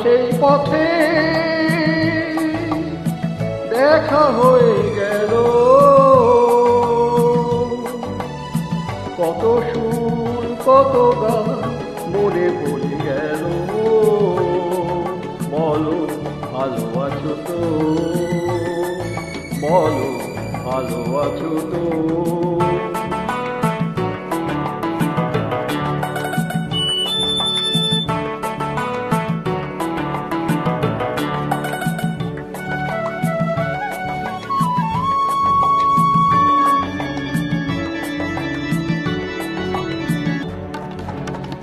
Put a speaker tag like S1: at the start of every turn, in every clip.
S1: সেই পথে দেখা হয়ে গেল, কত সুর কত গান মনে পড়ে গেল। বলো ভালো আছো তো, বলো ভালো আছো তো।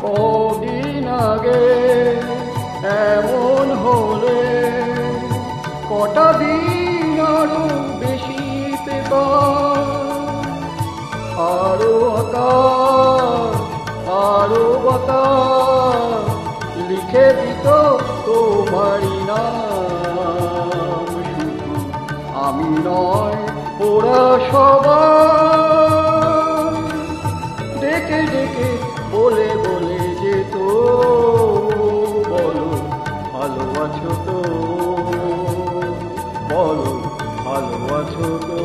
S1: কদিন আগে এমন হলে কটা দিন আরো বেশি পেতাম, আরো আকাশ আরো বাতাস লিখে দিত তোমারই নাম। শুধু আমি নয় ওরা সবাই ডেকে ডেকে বলে বলে যেত, বলো ভালো আছো তো, বলো ভালো আছো তো।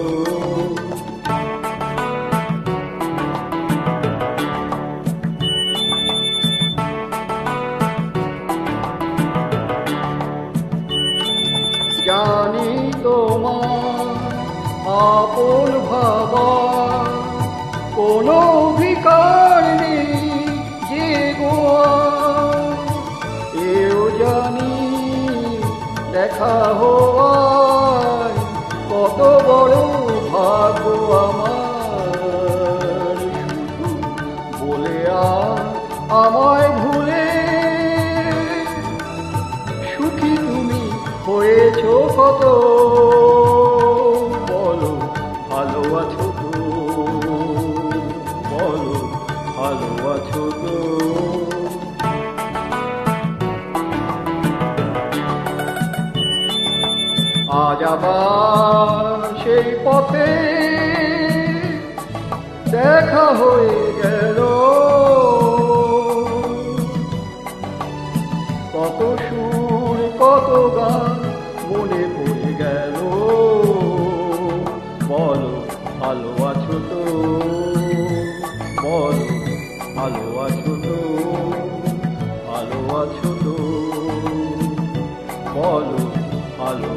S1: জানি তোমার আপন ভাবা কোনো অধিকার নেই যে গোয়া, এও জানি দেখা হওয়ায় কত বড় ভাগ্য আমার। শুধু বলে আমায় ভুলে সুখী তুমি হয়েছো কত, বলো ভালো আছো তো, বলো ভালো আছো তো। আজ আবার সেই পথে দেখা হয়ে গেল, কত সুর কত গান মনে পড়ে গেল। বলো ভালো আছো তো, বলো ভালো আছো তো, ভালো আছো তো, বলো ভালো